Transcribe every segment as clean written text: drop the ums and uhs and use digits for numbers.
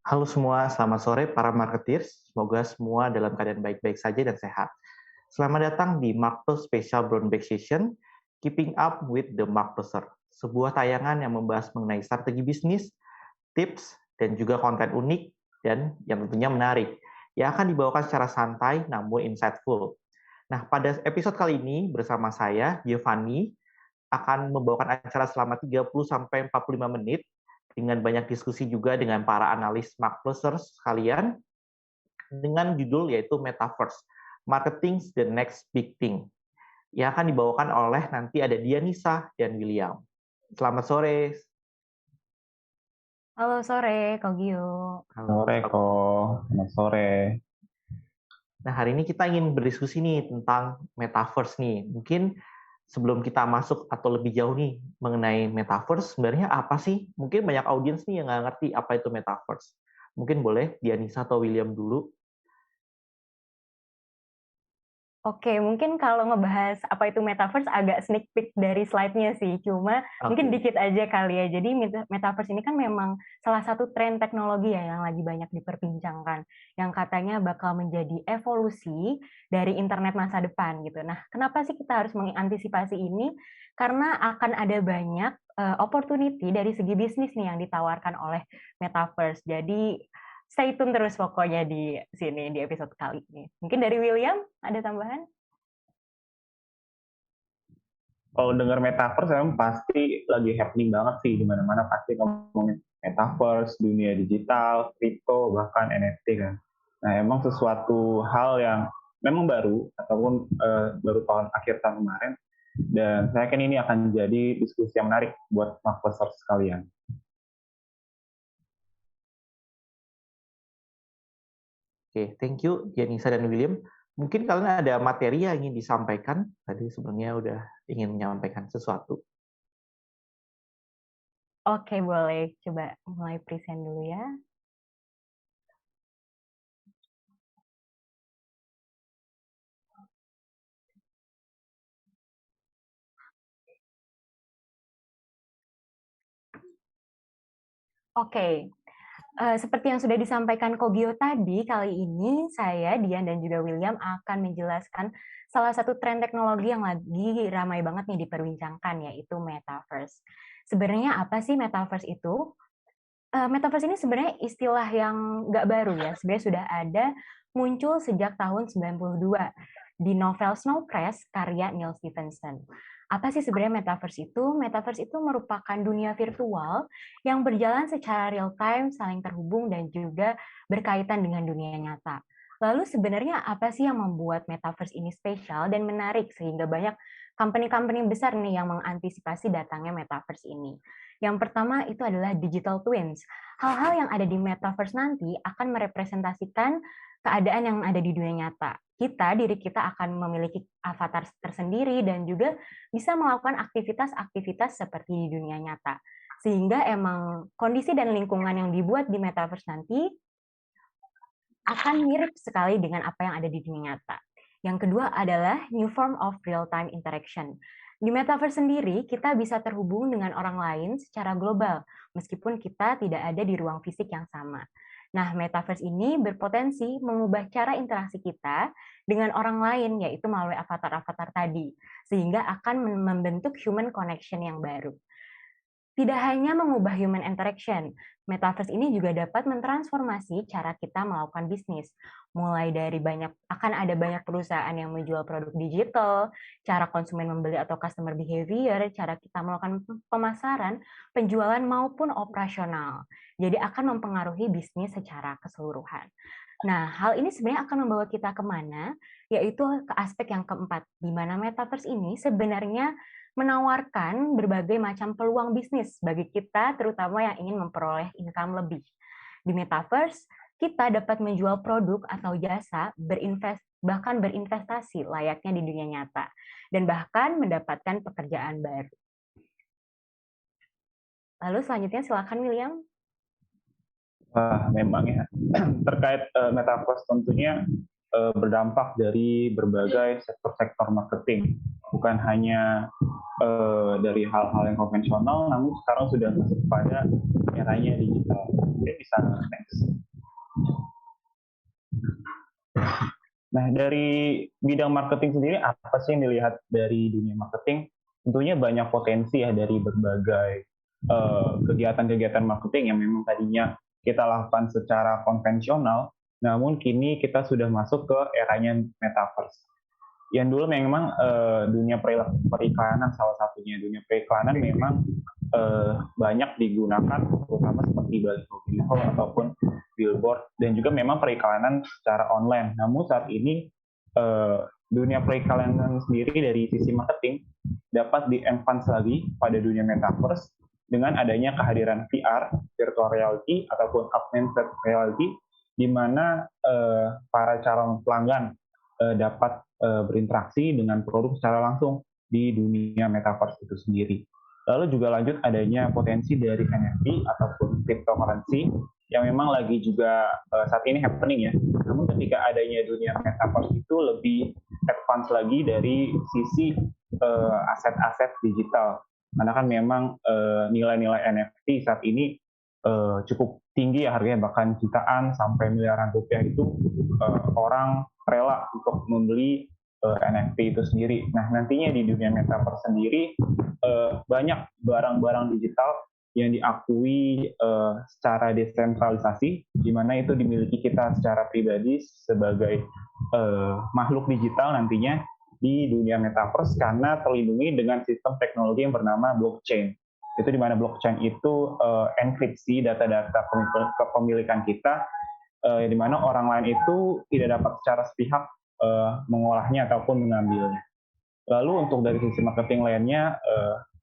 Halo semua, selamat sore para marketeers. Semoga semua dalam keadaan baik-baik saja dan sehat. Selamat datang di Marketers Special Brown Bag Session, Keeping Up with the Marketer, sebuah tayangan yang membahas mengenai strategi bisnis, tips, dan juga konten unik dan yang tentunya menarik, yang akan dibawakan secara santai namun insightful. Nah, pada episode kali ini bersama saya, Giovanni, akan membawakan acara selama 30-45 menit dengan banyak diskusi juga dengan para analis marketers sekalian dengan judul yaitu Metaverse, Marketing the Next Big Thing, yang akan dibawakan oleh nanti ada Dianisa dan William. Selamat sore. Halo sore, Kak Gio. Sore kok, selamat sore. Nah, hari ini kita ingin berdiskusi nih tentang Metaverse nih. Mungkin sebelum kita masuk atau lebih jauh nih mengenai Metaverse, sebenarnya apa sih? Mungkin banyak audiens nih yang nggak ngerti apa itu Metaverse. Mungkin boleh Dianisa atau William dulu. Oke, mungkin kalau ngebahas apa itu Metaverse agak sneak peek dari slide-nya sih, cuma mungkin Oke. dikit aja kali ya. Jadi Metaverse ini kan memang salah satu tren teknologi ya yang lagi banyak diperbincangkan, yang katanya bakal menjadi evolusi dari internet masa depan gitu. Nah, kenapa sih kita harus mengantisipasi ini? Karena akan ada banyak opportunity dari segi bisnis nih yang ditawarkan oleh Metaverse. Jadi stay tune terus pokoknya di sini, di episode kali ini. Mungkin dari William, ada tambahan? Kalau dengar metaverse memang pasti lagi happening banget sih, di mana-mana pasti ngomongin metaverse, dunia digital, kripto, bahkan NFT kan. Nah, emang sesuatu hal yang memang baru ataupun baru akhir tahun kemarin, dan saya yakin ini akan jadi diskusi yang menarik buat marketers sekalian. Oke, thank you Janisa dan William. Mungkin kalian ada materi yang ingin disampaikan. Tadi sebenarnya udah ingin menyampaikan sesuatu. Oke, boleh. Coba mulai present dulu ya. Oke, seperti yang sudah disampaikan Kogio tadi, kali ini saya, Dian, dan juga William akan menjelaskan salah satu tren teknologi yang lagi ramai banget nih diperbincangkan, yaitu Metaverse. Sebenarnya apa sih Metaverse itu? Metaverse ini sebenarnya istilah yang nggak baru ya, sebenarnya sudah ada, muncul sejak tahun 92 di novel Snow Crash karya Neil Stephenson. Apa sih sebenarnya Metaverse itu? Metaverse itu merupakan dunia virtual yang berjalan secara real time, saling terhubung, dan juga berkaitan dengan dunia nyata. Lalu sebenarnya apa sih yang membuat Metaverse ini spesial dan menarik sehingga banyak company-company besar nih yang mengantisipasi datangnya Metaverse ini? Yang pertama itu adalah digital twins. Hal-hal yang ada di Metaverse nanti akan merepresentasikan keadaan yang ada di dunia nyata. Diri kita akan memiliki avatar tersendiri dan juga bisa melakukan aktivitas-aktivitas seperti di dunia nyata. Sehingga emang kondisi dan lingkungan yang dibuat di Metaverse nanti akan mirip sekali dengan apa yang ada di dunia nyata. Yang kedua adalah new form of real-time interaction. Di Metaverse sendiri, kita bisa terhubung dengan orang lain secara global, meskipun kita tidak ada di ruang fisik yang sama. Nah, Metaverse ini berpotensi mengubah cara interaksi kita dengan orang lain, yaitu melalui avatar-avatar tadi, sehingga akan membentuk human connection yang baru. Tidak hanya mengubah human interaction, Metaverse ini juga dapat mentransformasi cara kita melakukan bisnis. Mulai dari akan ada banyak perusahaan yang menjual produk digital, cara konsumen membeli atau customer behavior, cara kita melakukan pemasaran, penjualan maupun operasional. Jadi akan mempengaruhi bisnis secara keseluruhan. Nah, hal ini sebenarnya akan membawa kita kemana? Yaitu ke aspek yang keempat, di mana Metaverse ini sebenarnya menawarkan berbagai macam peluang bisnis bagi kita, terutama yang ingin memperoleh income lebih. Di Metaverse, kita dapat menjual produk atau jasa, bahkan berinvestasi layaknya di dunia nyata, dan bahkan mendapatkan pekerjaan baru. Lalu selanjutnya silakan William. Memang ya, terkait metaverse tentunya berdampak dari berbagai sektor-sektor marketing, bukan hanya dari hal-hal yang konvensional, namun sekarang sudah masuk pada eranya digital. Mungkin bisa next. Nah, dari bidang marketing sendiri, apa sih yang dilihat dari dunia marketing? Tentunya banyak potensi ya dari berbagai kegiatan-kegiatan marketing yang memang tadinya kita lakukan secara konvensional, namun kini kita sudah masuk ke eranya metaverse. Yang dulu memang dunia periklanan salah satunya. Dunia periklanan memang banyak digunakan, terutama seperti baliho ataupun billboard, dan juga memang periklanan secara online. Namun saat ini dunia periklanan sendiri dari sisi marketing dapat di-enhance lagi pada dunia metaverse dengan adanya kehadiran VR, virtual reality, ataupun augmented reality, di mana para calon pelanggan dapat berinteraksi dengan produk secara langsung di dunia metaverse itu sendiri. Lalu juga lanjut adanya potensi dari NFT ataupun cryptocurrency yang memang lagi juga saat ini happening ya. Namun ketika adanya dunia metaverse itu lebih advance lagi dari sisi aset-aset digital. Karena kan memang nilai-nilai NFT saat ini cukup tinggi ya harganya, bahkan jutaan sampai miliaran rupiah itu orang rela untuk membeli NFT itu sendiri. Nah, nantinya di dunia metaverse sendiri banyak barang-barang digital yang diakui secara desentralisasi, di mana itu dimiliki kita secara pribadi sebagai makhluk digital nantinya di dunia metaverse karena terlindungi dengan sistem teknologi yang bernama blockchain. Itu di mana blockchain itu enkripsi data-data kepemilikan kita, di mana orang lain itu tidak dapat secara sepihak mengolahnya ataupun mengambilnya. Lalu untuk dari sisi marketing lainnya,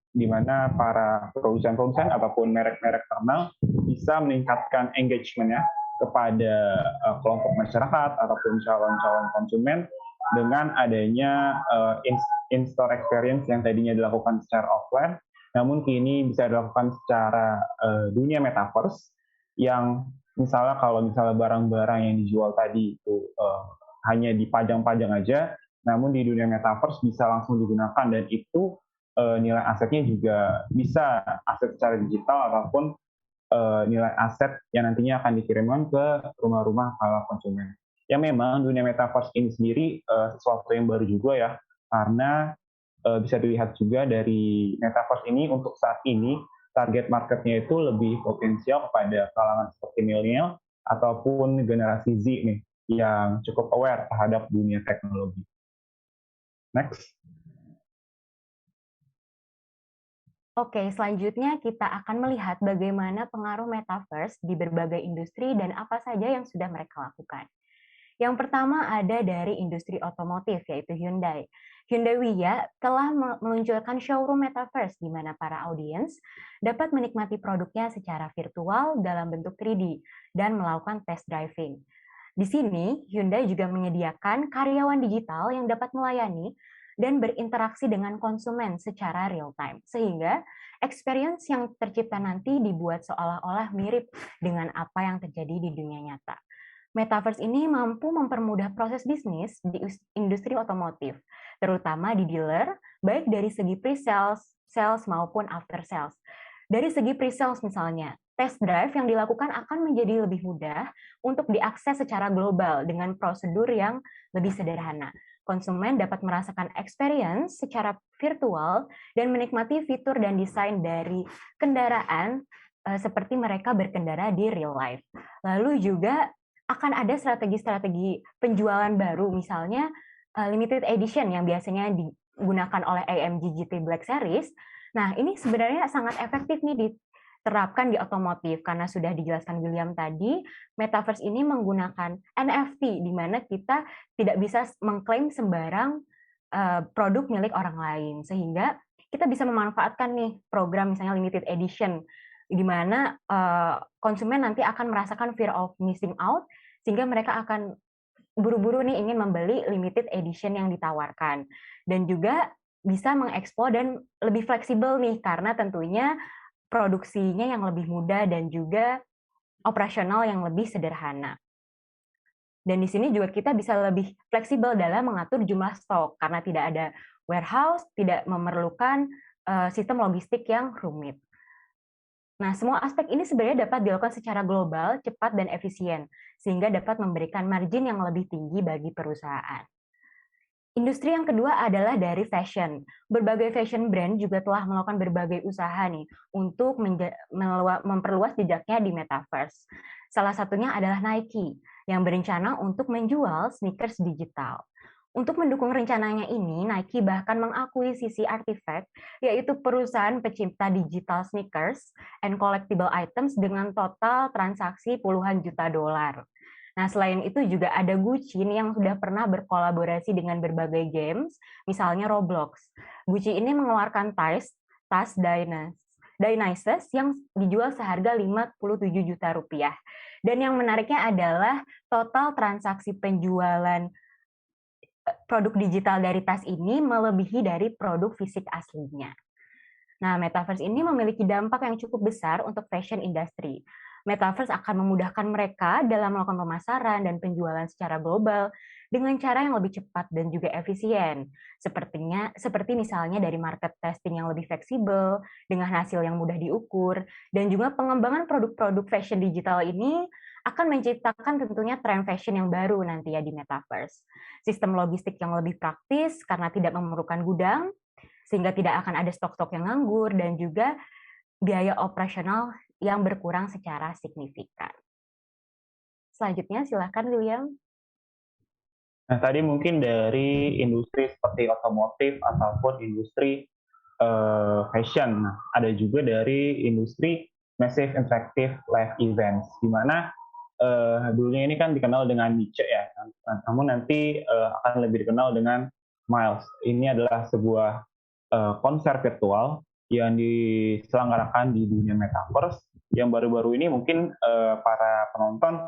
di mana para produsen-produsen ataupun merek-merek terkenal bisa meningkatkan engagement-nya kepada kelompok masyarakat ataupun calon-calon konsumen dengan adanya in-store experience yang tadinya dilakukan secara offline, namun kini bisa dilakukan secara dunia metaverse, yang misalnya kalau misalnya barang-barang yang dijual tadi itu hanya dipajang-pajang aja, namun di dunia metaverse bisa langsung digunakan, dan itu nilai asetnya juga bisa aset secara digital ataupun nilai aset yang nantinya akan dikirimkan ke rumah-rumah para konsumen. Ya memang dunia metaverse ini sendiri sesuatu yang baru juga ya, karena bisa dilihat juga dari metaverse ini untuk saat ini target marketnya itu lebih potensial kepada kalangan seperti milenial ataupun generasi Z nih yang cukup aware terhadap dunia teknologi. Next. Oke, selanjutnya kita akan melihat bagaimana pengaruh metaverse di berbagai industri dan apa saja yang sudah mereka lakukan. Yang pertama ada dari industri otomotif, yaitu Hyundai. Hyundai Wiya telah meluncurkan showroom metaverse di mana para audiens dapat menikmati produknya secara virtual dalam bentuk 3D dan melakukan test driving. Di sini, Hyundai juga menyediakan karyawan digital yang dapat melayani dan berinteraksi dengan konsumen secara real-time, sehingga experience yang tercipta nanti dibuat seolah-olah mirip dengan apa yang terjadi di dunia nyata. Metaverse ini mampu mempermudah proses bisnis di industri otomotif, terutama di dealer, baik dari segi pre-sales, sales, maupun after sales. Dari segi pre-sales misalnya, test drive yang dilakukan akan menjadi lebih mudah untuk diakses secara global dengan prosedur yang lebih sederhana. Konsumen dapat merasakan experience secara virtual dan menikmati fitur dan desain dari kendaraan seperti mereka berkendara di real life. Lalu juga akan ada strategi-strategi penjualan baru, misalnya limited edition yang biasanya digunakan oleh AMG GT Black Series. Nah, ini sebenarnya sangat efektif nih diterapkan di otomotif, karena sudah dijelaskan William tadi, metaverse ini menggunakan NFT, di mana kita tidak bisa mengklaim sembarang produk milik orang lain, sehingga kita bisa memanfaatkan nih program misalnya limited edition, di mana konsumen nanti akan merasakan fear of missing out, sehingga mereka akan buru-buru nih ingin membeli limited edition yang ditawarkan. Dan juga bisa mengeksplor dan lebih fleksibel nih, karena tentunya produksinya yang lebih mudah dan juga operasional yang lebih sederhana. Dan di sini juga kita bisa lebih fleksibel dalam mengatur jumlah stok, karena tidak ada warehouse, tidak memerlukan sistem logistik yang rumit. Nah, semua aspek ini sebenarnya dapat dilakukan secara global, cepat, dan efisien, sehingga dapat memberikan margin yang lebih tinggi bagi perusahaan. Industri yang kedua adalah dari fashion. Berbagai fashion brand juga telah melakukan berbagai usaha nih untuk memperluas jejaknya di metaverse. Salah satunya adalah Nike yang berencana untuk menjual sneakers digital. Untuk mendukung rencananya ini, Nike bahkan mengakuisisi Artifact, yaitu perusahaan pencipta digital sneakers and collectible items dengan total transaksi puluhan juta dolar. Nah, selain itu juga ada Gucci yang sudah pernah berkolaborasi dengan berbagai games, misalnya Roblox. Gucci ini mengeluarkan tas Dionysus yang dijual seharga 57 juta rupiah. Dan yang menariknya adalah total transaksi penjualan produk digital dari tas ini melebihi dari produk fisik aslinya. Nah, Metaverse ini memiliki dampak yang cukup besar untuk fashion industry. Metaverse akan memudahkan mereka dalam melakukan pemasaran dan penjualan secara global dengan cara yang lebih cepat dan juga efisien. Seperti misalnya dari market testing yang lebih fleksibel, dengan hasil yang mudah diukur, dan juga pengembangan produk-produk fashion digital ini akan menciptakan tentunya tren fashion yang baru nanti ya di Metaverse. Sistem logistik yang lebih praktis karena tidak memerlukan gudang, sehingga tidak akan ada stok-stok yang nganggur, dan juga biaya operasional yang berkurang secara signifikan. Selanjutnya, silakan William. Nah, tadi mungkin dari industri seperti otomotif ataupun industri fashion. Nah, ada juga dari industri massive interactive live events, di mana dulunya ini kan dikenal dengan niche ya, namun nanti akan lebih dikenal dengan Miles. Ini adalah sebuah konser virtual yang diselenggarakan di dunia metaverse, yang baru-baru ini mungkin para penonton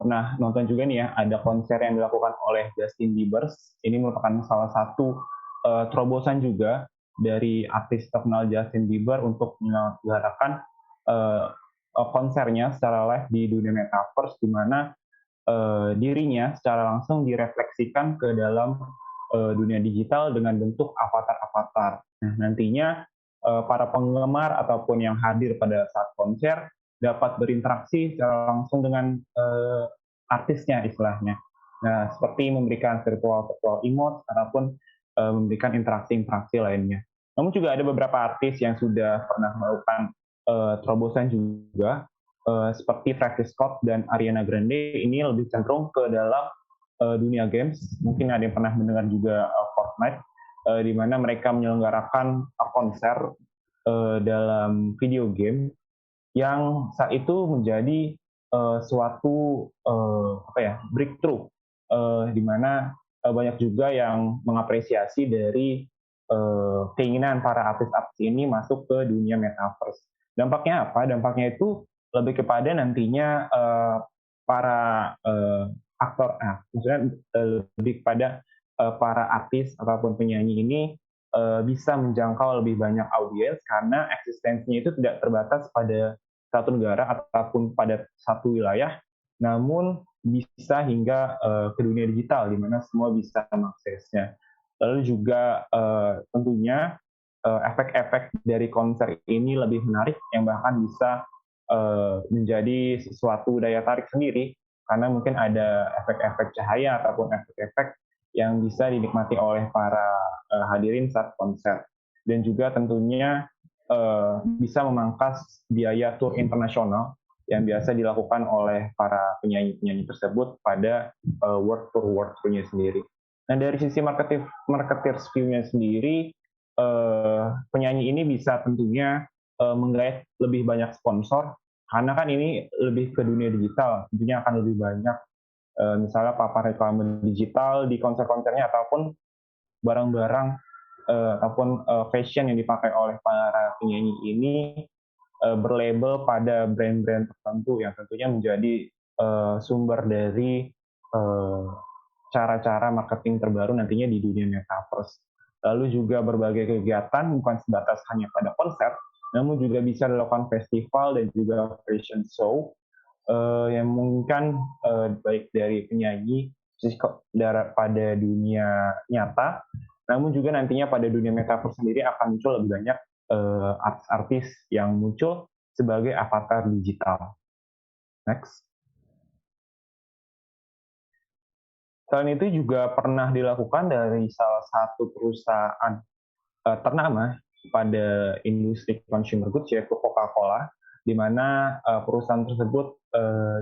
pernah nonton juga nih ya, ada konser yang dilakukan oleh Justin Bieber. Ini merupakan salah satu terobosan juga dari artis terkenal Justin Bieber untuk menyelenggarakan konsernya secara live di dunia metaverse, di mana dirinya secara langsung direfleksikan ke dalam dunia digital dengan bentuk avatar-avatar. Nah, nantinya para penggemar ataupun yang hadir pada saat konser dapat berinteraksi secara langsung dengan artisnya istilahnya. Nah, seperti memberikan virtual emote ataupun memberikan interaksi-interaksi lainnya. Namun juga ada beberapa artis yang sudah pernah melakukan terobosan juga, seperti Travis Scott dan Ariana Grande. Ini lebih cenderung ke dalam dunia games. Mungkin ada yang pernah mendengar juga Fortnite, di mana mereka menyelenggarakan konser dalam video game yang saat itu menjadi suatu breakthrough, di mana banyak juga yang mengapresiasi dari keinginan para artis-artis ini masuk ke dunia metaverse. Dampaknya apa? Dampaknya itu lebih kepada nantinya para aktor, maksudnya lebih kepada para artis ataupun penyanyi ini bisa menjangkau lebih banyak audiens karena eksistensinya itu tidak terbatas pada satu negara ataupun pada satu wilayah, namun bisa hingga ke dunia digital di mana semua bisa mengaksesnya. Lalu juga tentunya efek-efek dari konser ini lebih menarik yang bahkan bisa menjadi sesuatu daya tarik sendiri, karena mungkin ada efek-efek cahaya ataupun efek-efek yang bisa dinikmati oleh para hadirin saat konser. Dan juga tentunya bisa memangkas biaya tur internasional yang biasa dilakukan oleh para penyanyi-penyanyi tersebut pada world tour-nya sendiri. Nah, dari sisi marketers view-nya sendiri, penyanyi ini bisa tentunya menggait lebih banyak sponsor, karena kan ini lebih ke dunia digital, tentunya akan lebih banyak misalnya papan reklame digital di konser-konsernya, ataupun barang-barang ataupun fashion yang dipakai oleh para penyanyi ini berlabel pada brand-brand tertentu yang tentunya menjadi sumber dari cara-cara marketing terbaru nantinya di dunia metaverse. Lalu juga berbagai kegiatan bukan sebatas hanya pada konser, namun juga bisa dilakukan festival dan juga fashion show yang memungkinkan baik dari penyanyi pada dunia nyata, namun juga nantinya pada dunia metaverse sendiri akan muncul lebih banyak artis-artis yang muncul sebagai avatar digital. Next. Selain itu juga pernah dilakukan dari salah satu perusahaan ternama pada industri consumer goods, yaitu Coca-Cola, di mana perusahaan tersebut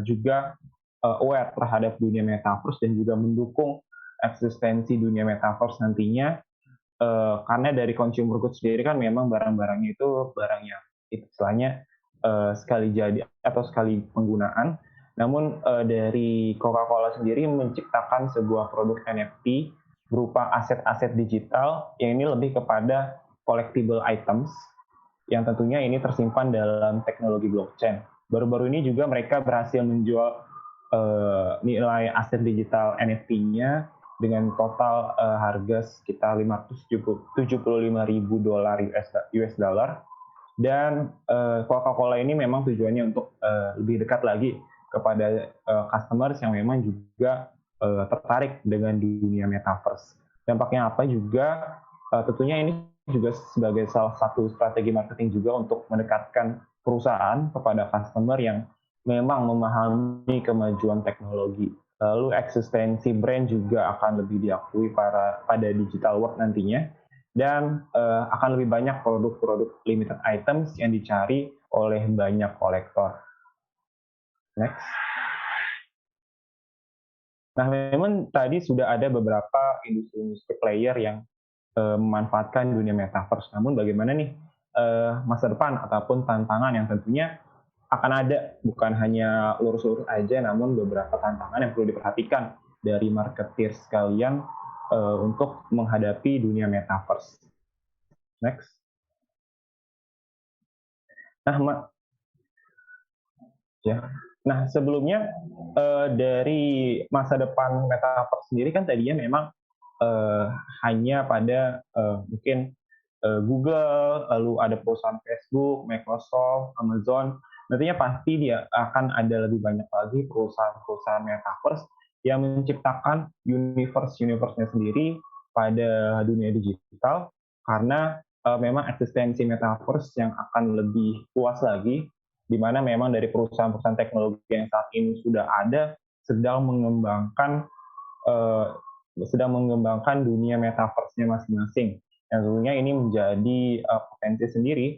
juga aware terhadap dunia metaverse dan juga mendukung eksistensi dunia metaverse nantinya, karena dari consumer goods sendiri kan memang barang-barangnya itu barang yang istilahnya sekali jadi atau sekali penggunaan. Namun dari Coca-Cola sendiri menciptakan sebuah produk NFT berupa aset-aset digital yang ini lebih kepada collectible items yang tentunya ini tersimpan dalam teknologi blockchain. Baru-baru ini juga mereka berhasil menjual nilai aset digital NFT-nya dengan total harga sekitar $575.000 US dollar. Dan Coca-Cola ini memang tujuannya untuk lebih dekat lagi kepada customers yang memang juga tertarik dengan dunia metaverse. Dampaknya apa juga, tentunya ini juga sebagai salah satu strategi marketing juga untuk mendekatkan perusahaan kepada customer yang memang memahami kemajuan teknologi. Lalu eksistensi brand juga akan lebih diakui pada digital world nantinya, dan akan lebih banyak produk-produk limited items yang dicari oleh banyak kolektor. Next. Nah, memang tadi sudah ada beberapa industri player yang memanfaatkan dunia metaverse. Namun bagaimana nih masa depan ataupun tantangan yang tentunya akan ada, bukan hanya lurus-lurus aja, namun beberapa tantangan yang perlu diperhatikan dari marketeers sekalian untuk menghadapi dunia metaverse. Next. Nah, sebelumnya dari masa depan metaverse sendiri kan tadinya memang hanya pada mungkin Google, lalu ada perusahaan Facebook, Microsoft, Amazon. Nantinya pasti dia akan ada lebih banyak lagi perusahaan-perusahaan metaverse yang menciptakan universe-nya sendiri pada dunia digital, karena memang eksistensi metaverse yang akan lebih luas lagi, di mana memang dari perusahaan-perusahaan teknologi yang saat ini sudah ada sedang mengembangkan dunia metaverse-nya masing-masing. Yang tentunya ini menjadi potensi sendiri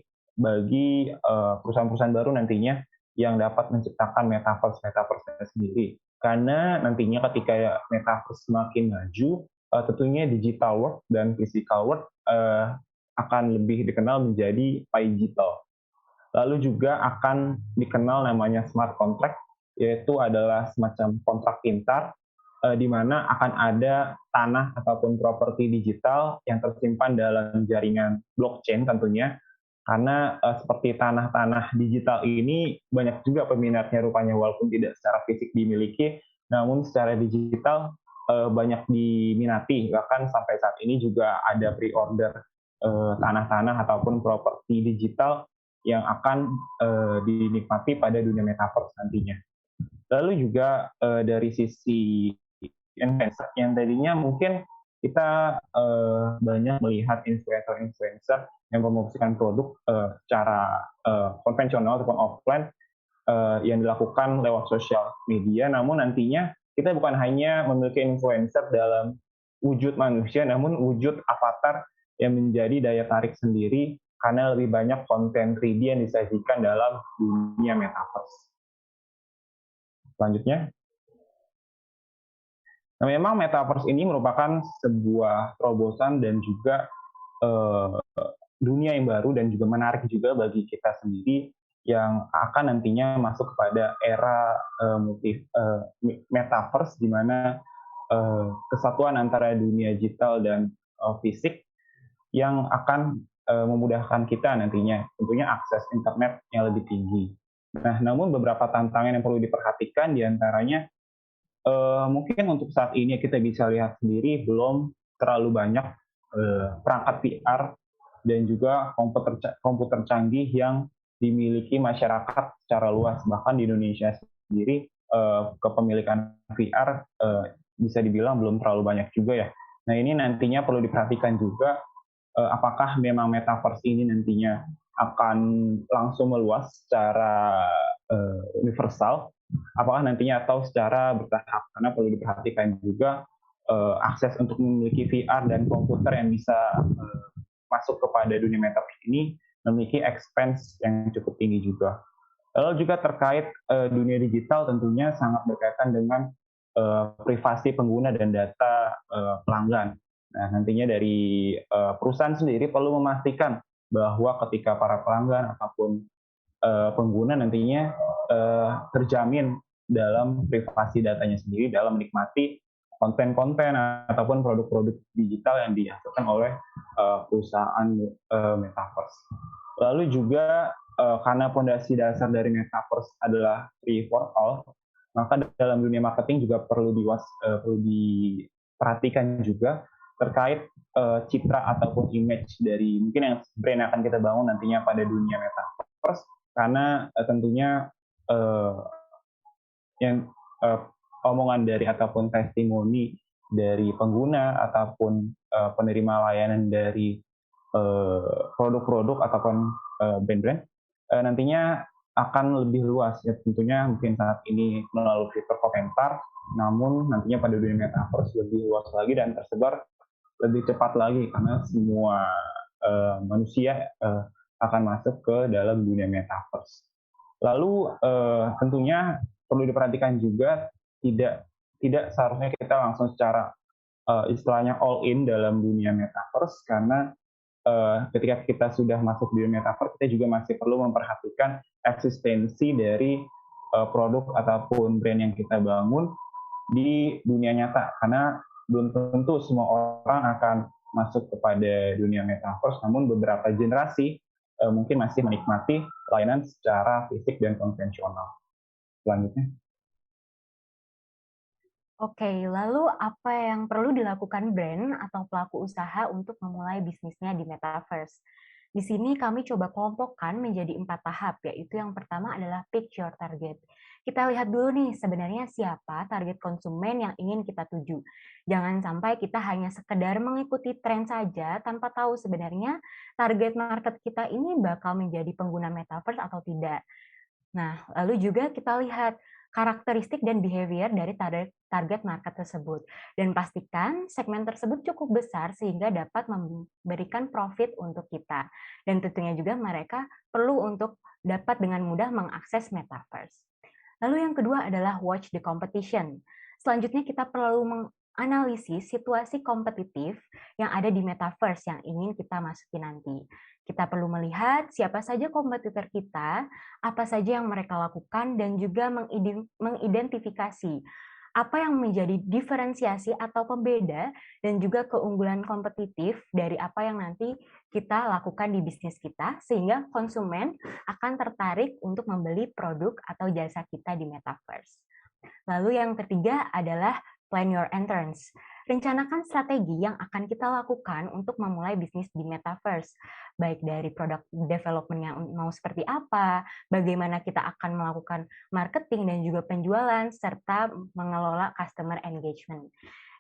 bagi perusahaan-perusahaan baru nantinya yang dapat menciptakan metaverse-nya sendiri. Karena nantinya ketika metaverse semakin maju, tentunya digital world dan physical world akan lebih dikenal menjadi digital. Lalu juga akan dikenal namanya smart contract, yaitu adalah semacam kontrak pintar, di mana akan ada tanah ataupun properti digital yang tersimpan dalam jaringan blockchain tentunya, karena seperti tanah-tanah digital ini banyak juga peminatnya rupanya, walaupun tidak secara fisik dimiliki, namun secara digital banyak diminati, bahkan sampai saat ini juga ada pre-order tanah-tanah ataupun properti digital yang akan dinikmati pada dunia metaverse nantinya. Lalu juga dari sisi investor yang tadinya mungkin kita banyak melihat influencer yang mempromosikan produk secara konvensional ataupun offline yang dilakukan lewat sosial media, namun nantinya kita bukan hanya memiliki influencer dalam wujud manusia, namun wujud avatar yang menjadi daya tarik sendiri karena lebih banyak konten 3D yang disajikan dalam dunia metaverse. Selanjutnya, nah, memang metaverse ini merupakan sebuah terobosan dan juga dunia yang baru dan juga menarik juga bagi kita sendiri yang akan nantinya masuk kepada era metaverse, di mana kesatuan antara dunia digital dan fisik yang akan memudahkan kita nantinya tentunya akses internet yang lebih tinggi. Nah, namun beberapa tantangan yang perlu diperhatikan diantaranya mungkin untuk saat ini kita bisa lihat sendiri belum terlalu banyak perangkat VR dan juga komputer canggih yang dimiliki masyarakat secara luas. Bahkan di Indonesia sendiri kepemilikan VR bisa dibilang belum terlalu banyak juga ya. Nah, ini nantinya perlu diperhatikan juga apakah memang metaverse ini nantinya akan langsung meluas secara universal, apakah nantinya atau secara bertahap, karena perlu diperhatikan juga akses untuk memiliki VR dan komputer yang bisa masuk kepada dunia metaverse ini memiliki expense yang cukup tinggi juga. Lalu juga terkait dunia digital tentunya sangat berkaitan dengan privasi pengguna dan data pelanggan. Nah, nantinya dari perusahaan sendiri perlu memastikan bahwa ketika para pelanggan ataupun pengguna nantinya terjamin dalam privasi datanya sendiri dalam menikmati konten-konten ataupun produk-produk digital yang dihasilkan oleh perusahaan metaverse. Lalu juga karena fondasi dasar dari metaverse adalah free for all, maka dalam dunia marketing juga perlu diperhatikan juga terkait citra ataupun image dari mungkin yang brand yang akan kita bangun nantinya pada dunia metaverse, karena tentunya yang omongan dari ataupun testimoni dari pengguna ataupun penerima layanan dari produk-produk ataupun brand-brand nantinya akan lebih luas ya, tentunya mungkin saat ini melalui fitur komentar, namun nantinya pada dunia metaverse lebih luas lagi dan tersebar lebih cepat lagi karena semua manusia akan masuk ke dalam dunia metaverse. Lalu tentunya perlu diperhatikan juga tidak seharusnya kita langsung secara istilahnya all in dalam dunia metaverse, karena ketika kita sudah masuk di dunia metaverse kita juga masih perlu memperhatikan eksistensi dari produk ataupun brand yang kita bangun di dunia nyata, karena belum tentu semua orang akan masuk kepada dunia metaverse, namun beberapa generasi mungkin masih menikmati layanan secara fisik dan konvensional. Selanjutnya. Oke, lalu apa yang perlu dilakukan brand atau pelaku usaha untuk memulai bisnisnya di metaverse? Di sini kami coba kelompokkan menjadi 4 tahap, yaitu yang pertama adalah pick your target. Kita lihat dulu nih sebenarnya siapa target konsumen yang ingin kita tuju. Jangan sampai kita hanya sekedar mengikuti tren saja tanpa tahu sebenarnya target market kita ini bakal menjadi pengguna metaverse atau tidak. Nah, lalu juga kita lihat karakteristik dan behavior dari target market tersebut. Dan pastikan segmen tersebut cukup besar sehingga dapat memberikan profit untuk kita. Dan tentunya juga mereka perlu untuk dapat dengan mudah mengakses metaverse. Lalu yang kedua adalah watch the competition. Selanjutnya kita perlu menganalisis situasi kompetitif yang ada di metaverse yang ingin kita masuki nanti. Kita perlu melihat siapa saja kompetitor kita, apa saja yang mereka lakukan, dan juga mengidentifikasi apa yang menjadi diferensiasi atau pembeda dan juga keunggulan kompetitif dari apa yang nanti kita lakukan di bisnis kita, sehingga konsumen akan tertarik untuk membeli produk atau jasa kita di metaverse. Lalu yang ketiga adalah plan your entrance. Rencanakan strategi yang akan kita lakukan untuk memulai bisnis di metaverse, baik dari produk development yang mau seperti apa, bagaimana kita akan melakukan marketing dan juga penjualan, serta mengelola customer engagement.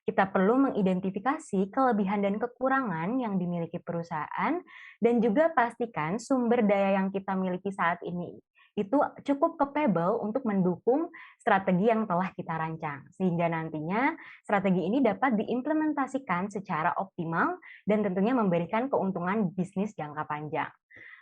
Kita perlu mengidentifikasi kelebihan dan kekurangan yang dimiliki perusahaan, dan juga pastikan sumber daya yang kita miliki saat ini itu cukup capable untuk mendukung strategi yang telah kita rancang, sehingga nantinya strategi ini dapat diimplementasikan secara optimal dan tentunya memberikan keuntungan bisnis jangka panjang.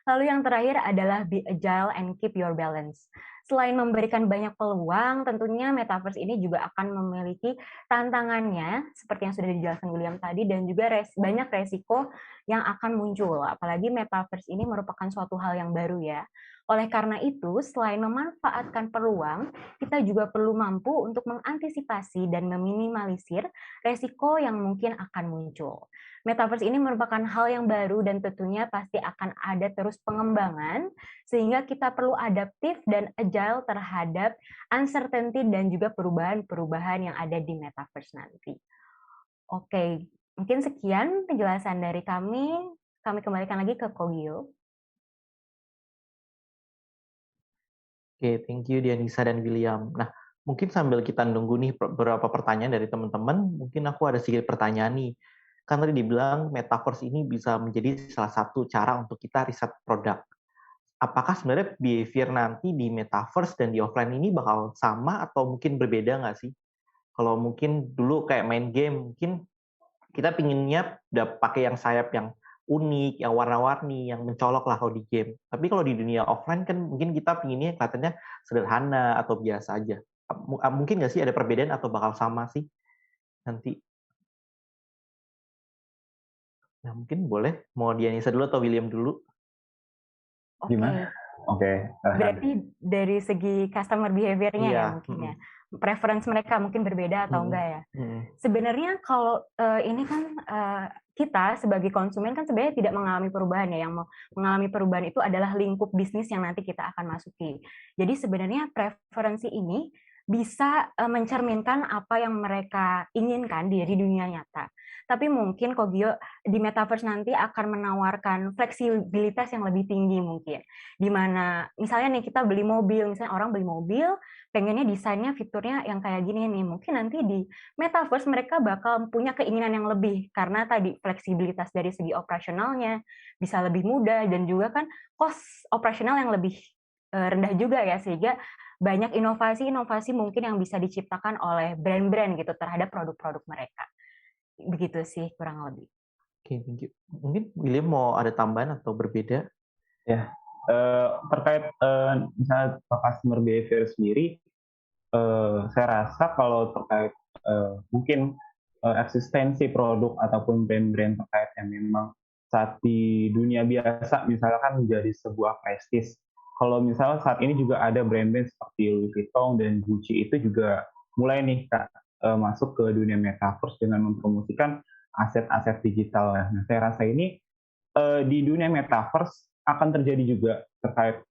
Lalu yang terakhir adalah be agile and keep your balance. Selain memberikan banyak peluang, tentunya metaverse ini juga akan memiliki tantangannya, seperti yang sudah dijelaskan William tadi, dan juga banyak resiko yang akan muncul. Apalagi metaverse ini merupakan suatu hal yang baru ya. Oleh karena itu, selain memanfaatkan peluang, kita juga perlu mampu untuk mengantisipasi dan meminimalisir resiko yang mungkin akan muncul. Metaverse ini merupakan hal yang baru dan tentunya pasti akan ada terus pengembangan, sehingga kita perlu adaptif dan agile terhadap uncertainty dan juga perubahan-perubahan yang ada di metaverse nanti. Oke, mungkin sekian penjelasan dari kami. Kami kembalikan lagi ke Kogio. Oke, thank you Dianisa dan William. Nah, mungkin sambil kita nunggu nih beberapa pertanyaan dari teman-teman, mungkin aku ada sedikit pertanyaan nih. Kan tadi dibilang metaverse ini bisa menjadi salah satu cara untuk kita riset produk. apakah sebenarnya behavior nanti di metaverse dan di offline ini bakal sama atau mungkin berbeda nggak sih? Kalau mungkin dulu kayak main game, mungkin kita pinginnya pakai yang sayap yang unik, yang warna-warni, yang mencolok lah kalau di game. Tapi kalau di dunia offline kan mungkin kita pinginnya kelihatannya sederhana atau biasa aja. Mungkin nggak sih ada perbedaan atau bakal sama sih nanti? Nah, mungkin boleh mau Dianisa dulu atau William dulu? Oke, Gimana? Oke, berarti dari segi customer behavior-nya ya Iya. mungkin ya. Preference mereka mungkin berbeda atau enggak ya. Sebenarnya kalau ini kan kita sebagai konsumen kan sebenarnya tidak mengalami perubahan ya. Yang mengalami perubahan itu adalah lingkup bisnis yang nanti kita akan masuki. Jadi sebenarnya preferensi ini bisa mencerminkan apa yang mereka inginkan dari dunia nyata. Tapi mungkin Kogyo di metaverse nanti akan menawarkan fleksibilitas yang lebih tinggi mungkin. Di mana misalnya nih kita beli mobil, misalnya orang beli mobil, pengennya desainnya, fiturnya yang kayak gini nih. Mungkin nanti di metaverse mereka bakal punya keinginan yang lebih karena tadi fleksibilitas dari segi operasionalnya bisa lebih mudah dan juga kan cost operasional yang lebih rendah juga ya, sehingga banyak inovasi-inovasi mungkin yang bisa diciptakan oleh brand-brand gitu terhadap produk-produk mereka. Begitu sih kurang lebih. Oke, thank you. Mungkin William mau ada tambahan atau berbeda? Ya, terkait misalnya customer behavior sendiri, saya rasa kalau terkait mungkin eksistensi produk ataupun brand-brand terkait yang memang saat di dunia biasa misalkan menjadi sebuah prestis. Kalau misalnya saat ini juga ada brand-brand seperti Louis Vuitton dan Gucci itu juga mulai nih Kak, masuk ke dunia metaverse dengan mempromosikan aset-aset digital. Nah, saya rasa ini di dunia metaverse akan terjadi juga terkait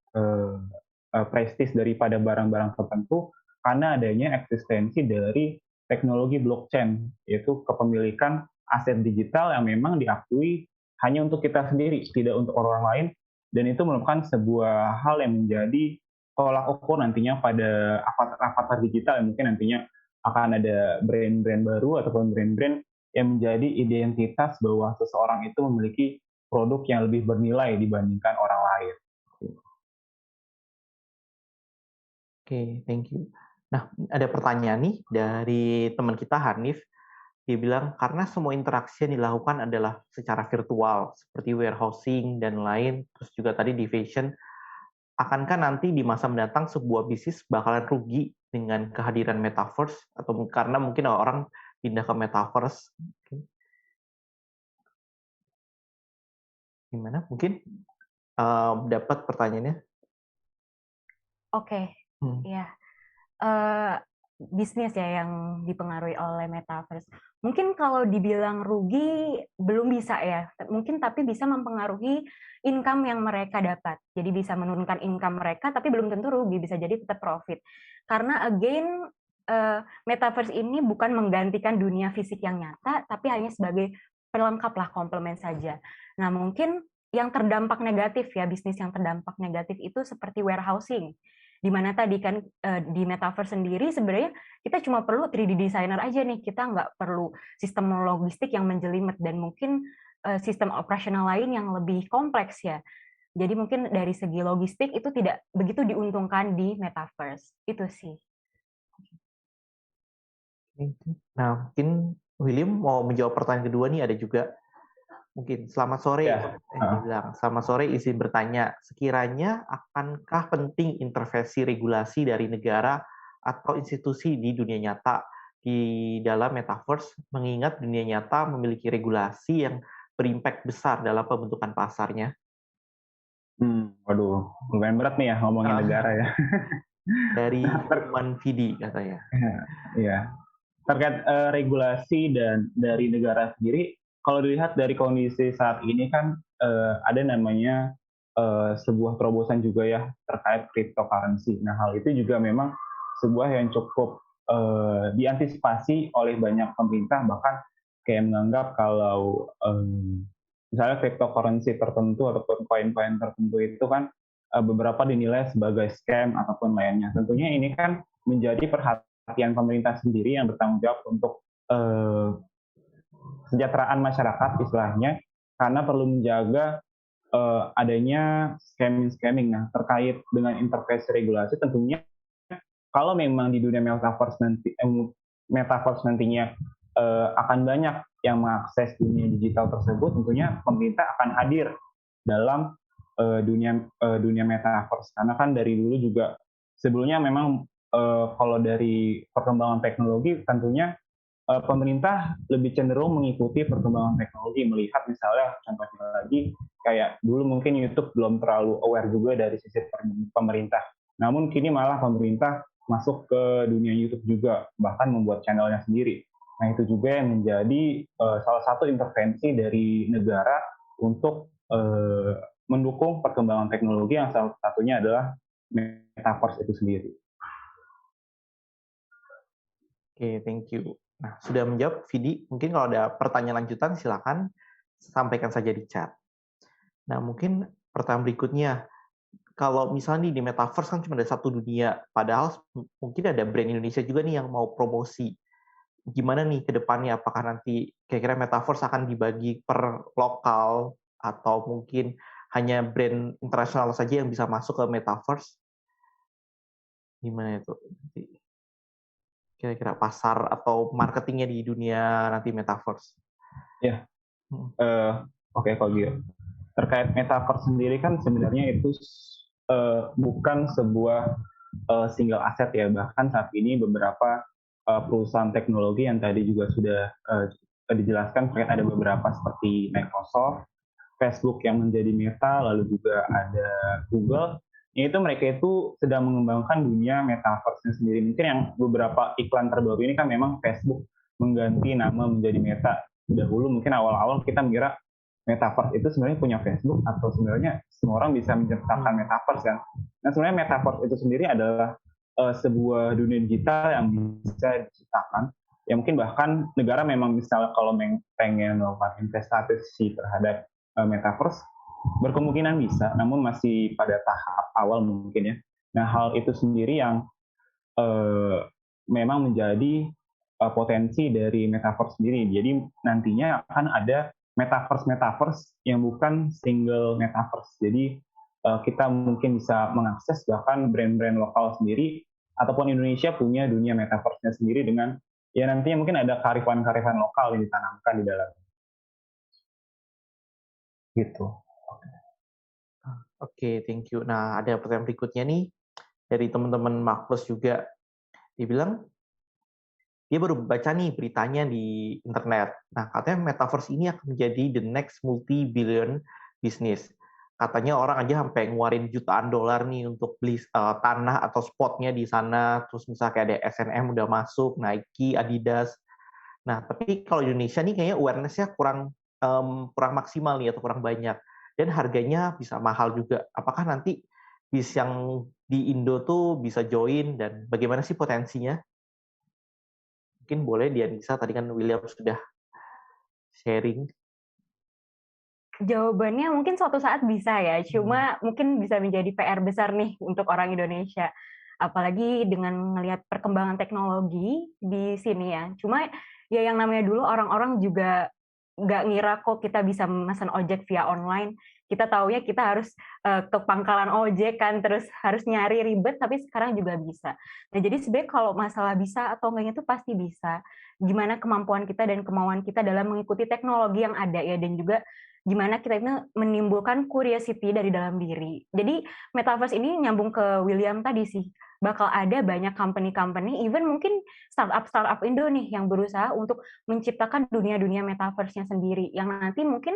prestis daripada barang-barang tertentu karena adanya eksistensi dari teknologi blockchain, yaitu kepemilikan aset digital yang memang diakui hanya untuk kita sendiri, tidak untuk orang lain, dan itu merupakan sebuah hal yang menjadi tolak ukur nantinya pada avatar digital yang mungkin nantinya akan ada brand-brand baru ataupun brand-brand yang menjadi identitas bahwa seseorang itu memiliki produk yang lebih bernilai dibandingkan orang lain. Oke, thank you. Nah, ada pertanyaan nih dari teman kita Hanif. Dia bilang, karena semua interaksi yang dilakukan adalah secara virtual, seperti warehousing dan lain, terus juga tadi di fashion, akankah nanti di masa mendatang sebuah bisnis bakalan rugi dengan kehadiran metaverse? Atau karena mungkin orang pindah ke metaverse? Gimana? Mungkin dapat pertanyaannya? Oke, ya. Bisnis ya yang dipengaruhi oleh metaverse. Mungkin kalau dibilang rugi belum bisa ya. Mungkin tapi bisa mempengaruhi income yang mereka dapat. Jadi bisa menurunkan income mereka tapi belum tentu rugi, bisa jadi tetap profit. Karena again metaverse ini bukan menggantikan dunia fisik yang nyata, tapi hanya sebagai pelengkap lah, komplement saja. Nah, mungkin yang terdampak negatif ya, bisnis yang terdampak negatif itu seperti warehousing. Di mana tadi kan di metaverse sendiri sebenarnya kita cuma perlu 3D designer aja nih, kita nggak perlu sistem logistik yang menjelimet dan mungkin sistem operasional lain yang lebih kompleks ya. Jadi mungkin dari segi logistik itu tidak begitu diuntungkan di metaverse. Itu sih. Nah, mungkin William mau menjawab pertanyaan kedua nih, ada juga. Mungkin selamat sore. Ya. Dibilang selamat sore, izin bertanya, sekiranya akankah penting intervensi regulasi dari negara atau institusi di dunia nyata di dalam metaverse, mengingat dunia nyata memiliki regulasi yang berimpact besar dalam pembentukan pasarnya? Waduh, lumayan berat nih ya ngomongin negara ya. Dari Human Vidi katanya. Iya. Terkait regulasi dan dari negara sendiri, kalau dilihat dari kondisi saat ini kan ada namanya sebuah terobosan juga ya terkait cryptocurrency. Nah, hal itu juga memang sebuah yang cukup diantisipasi oleh banyak pemerintah, bahkan kayak menganggap kalau misalnya cryptocurrency tertentu ataupun koin-koin tertentu itu kan beberapa dinilai sebagai scam ataupun lainnya. Tentunya ini kan menjadi perhatian pemerintah sendiri yang bertanggung jawab untuk kesejahteraan masyarakat istilahnya, karena perlu menjaga adanya scamming. Nah, terkait dengan intervensi regulasi tentunya kalau memang di dunia metaverse nantinya akan banyak yang mengakses dunia digital tersebut, tentunya pemerintah akan hadir dalam dunia metaverse. Karena kan dari dulu juga sebelumnya memang kalau dari perkembangan teknologi tentunya pemerintah lebih cenderung mengikuti perkembangan teknologi, melihat misalnya contohnya lagi kayak dulu mungkin YouTube belum terlalu aware juga dari sisi pemerintah. Namun kini malah pemerintah masuk ke dunia YouTube juga, bahkan membuat channelnya sendiri. Nah itu juga yang menjadi salah satu intervensi dari negara untuk mendukung perkembangan teknologi yang salah satunya adalah metaverse itu sendiri. Oke, thank you. Nah, sudah menjawab, Vidi. Mungkin kalau ada pertanyaan lanjutan, silakan sampaikan saja di chat. Nah, mungkin pertanyaan berikutnya, kalau misalnya nih di Metaverse kan cuma ada satu dunia, padahal mungkin ada brand Indonesia juga nih yang mau promosi. Gimana nih ke depannya? Apakah nanti kira-kira Metaverse akan dibagi per lokal, atau mungkin hanya brand internasional saja yang bisa masuk ke Metaverse? Gimana itu? Kira-kira pasar atau marketingnya di dunia nanti Metaverse? Ya, oke kalau gitu. Terkait metaverse sendiri kan sebenarnya itu bukan sebuah single asset ya, bahkan saat ini beberapa perusahaan teknologi yang tadi juga sudah dijelaskan, terkait ada beberapa seperti Microsoft, Facebook yang menjadi Meta, lalu juga ada Google, yaitu mereka itu sedang mengembangkan dunia metaverse-nya sendiri. Mungkin yang beberapa iklan terbaru ini kan memang Facebook mengganti nama menjadi Meta. Dahulu mungkin awal-awal kita mengira metaverse itu sebenarnya punya Facebook, atau sebenarnya semua orang bisa menciptakan metaverse kan. Nah sebenarnya metaverse itu sendiri adalah sebuah dunia digital yang bisa diciptakan. Ya mungkin bahkan negara memang misalnya kalau pengen melakukan investasi terhadap metaverse, berkemungkinan bisa, namun masih pada tahap awal mungkin ya. Nah hal itu sendiri yang memang menjadi potensi dari metaverse sendiri. Jadi nantinya akan ada metaverse yang bukan single metaverse. Jadi kita mungkin bisa mengakses bahkan brand-brand lokal sendiri, ataupun Indonesia punya dunia metaverse-nya sendiri dengan ya nantinya mungkin ada kearifan-kearifan lokal yang ditanamkan di dalam. Gitu. Oke, thank you. Nah, ada pertanyaan berikutnya nih dari teman-teman Mark+ juga. Dia bilang, dia baru baca nih beritanya di internet. Nah, katanya Metaverse ini akan menjadi the next multi-billion business. Katanya orang aja sampai ngeluarin jutaan dolar nih untuk beli tanah atau spotnya di sana. Terus misalnya kayak ada SNM udah masuk, Nike, Adidas. Nah, tapi kalau Indonesia nih kayaknya awareness-nya kurang maksimal nih atau kurang banyak. Dan harganya bisa mahal juga. Apakah nanti bis yang di Indo tuh bisa join, dan bagaimana sih potensinya? Mungkin boleh Dianisa, tadi kan William sudah sharing. Jawabannya mungkin suatu saat bisa ya, cuma mungkin bisa menjadi PR besar nih untuk orang Indonesia. Apalagi dengan melihat perkembangan teknologi di sini ya. Cuma ya yang namanya dulu orang-orang juga nggak ngira kok kita bisa memesan ojek via online. Kita taunya kita harus ke pangkalan ojek kan, terus harus nyari ribet, tapi sekarang juga bisa. Nah jadi sebenarnya kalau masalah bisa atau enggaknya itu pasti bisa. Gimana kemampuan kita dan kemauan kita dalam mengikuti teknologi yang ada ya, dan juga gimana kita itu menimbulkan curiosity dari dalam diri. Jadi metaverse ini nyambung ke William tadi sih, bakal ada banyak company-company, even mungkin startup Indo nih yang berusaha untuk menciptakan dunia-dunia metaverse-nya sendiri, yang nanti mungkin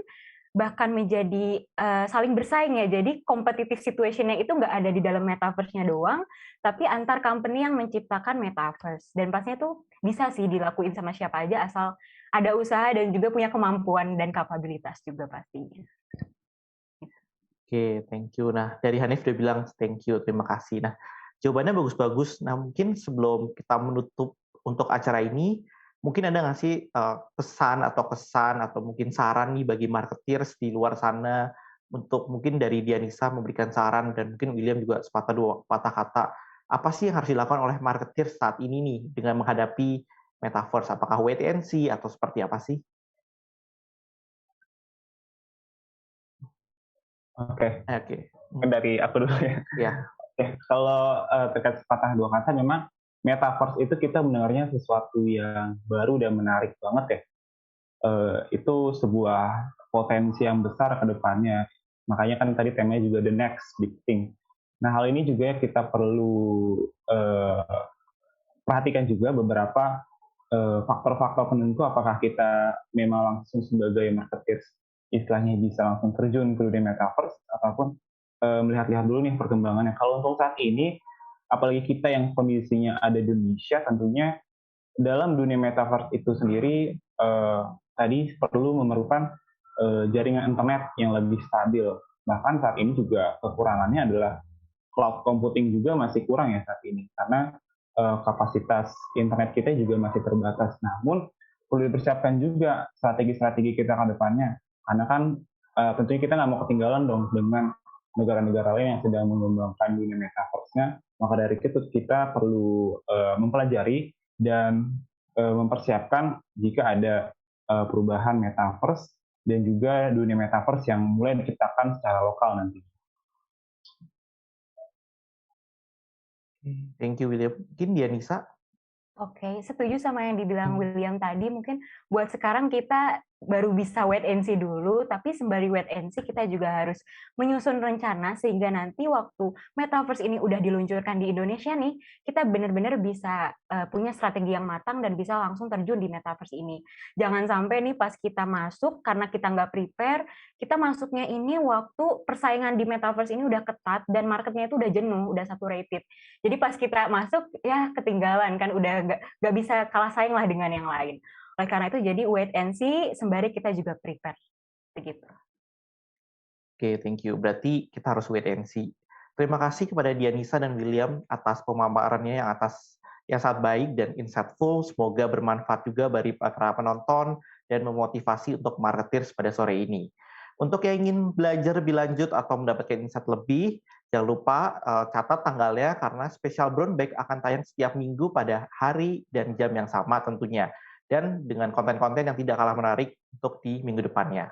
bahkan menjadi saling bersaing ya. Jadi competitive situation-nya itu nggak ada di dalam metaverse-nya doang, tapi antar company yang menciptakan metaverse. Dan pastinya tuh bisa sih dilakuin sama siapa aja asal ada usaha dan juga punya kemampuan dan kapabilitas juga pastinya. Oke, thank you. Nah, dari Hanif udah bilang thank you, terima kasih. Nah, jawabannya bagus-bagus. Nah, mungkin sebelum kita menutup untuk acara ini, mungkin ada nggak sih pesan atau kesan atau mungkin saran nih bagi marketeers di luar sana, untuk mungkin dari Dianisa memberikan saran, dan mungkin William juga sepatah dua patah kata, apa sih yang harus dilakukan oleh marketeers saat ini nih dengan menghadapi Metaverse? Apakah wait and see atau seperti apa sih? Oke, Oke. mungkin dari aku dulu ya. Ya. Oke, kalau terkait sepatah dua kata, memang metaverse itu kita mendengarnya sesuatu yang baru dan menarik banget ya. Itu sebuah potensi yang besar ke depannya. Makanya kan tadi temanya juga the next big thing. Nah, hal ini juga kita perlu perhatikan juga beberapa faktor-faktor penentu apakah kita memang langsung sebagai marketeers istilahnya bisa langsung terjun ke dunia metaverse ataupun melihat-lihat dulu nih perkembangannya. Kalau untuk saat ini, apalagi kita yang kondisinya ada di Indonesia, tentunya dalam dunia metaverse itu sendiri tadi perlu memerlukan jaringan internet yang lebih stabil. Bahkan saat ini juga kekurangannya adalah cloud computing juga masih kurang ya saat ini karena kapasitas internet kita juga masih terbatas. Namun perlu dipersiapkan juga strategi-strategi kita ke depannya karena kan tentunya kita nggak mau ketinggalan dong dengan negara-negara lain yang sedang mengembangkan dunia metaverse-nya. Maka dari itu kita perlu mempelajari dan mempersiapkan jika ada perubahan metaverse dan juga dunia metaverse yang mulai diciptakan secara lokal nanti. Thank you, William. Mungkin Dianisa? Oke, setuju sama yang dibilang William tadi. Mungkin buat sekarang kita baru bisa wait and see dulu, tapi sembari wait and see kita juga harus menyusun rencana sehingga nanti waktu metaverse ini udah diluncurkan di Indonesia nih, kita benar-benar bisa punya strategi yang matang dan bisa langsung terjun di metaverse ini. Jangan sampai nih pas kita masuk karena kita nggak prepare, kita masuknya ini waktu persaingan di metaverse ini udah ketat dan marketnya itu udah jenuh, udah saturated. Jadi pas kita masuk ya ketinggalan kan, udah nggak bisa kalah saing lah dengan yang lain. Oleh karena itu jadi wait and see sembari kita juga prepare begitu. Oke, thank you. Berarti kita harus wait and see. Terima kasih kepada Dianisa dan William atas pemaparannya yang sangat baik dan insightful. Semoga bermanfaat juga bagi para penonton dan memotivasi untuk marketers pada sore ini. Untuk yang ingin belajar lebih lanjut atau mendapatkan insight lebih, jangan lupa catat tanggalnya karena spesial Brown Bag akan tayang setiap minggu pada hari dan jam yang sama tentunya. Dan dengan konten-konten yang tidak kalah menarik untuk di minggu depannya.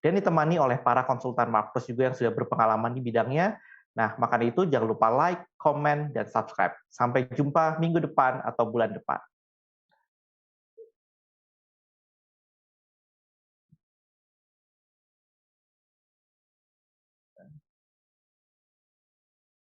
Dan ditemani oleh para konsultan marketers juga yang sudah berpengalaman di bidangnya. Nah, maka itu jangan lupa like, komen, dan subscribe. Sampai jumpa minggu depan atau bulan depan.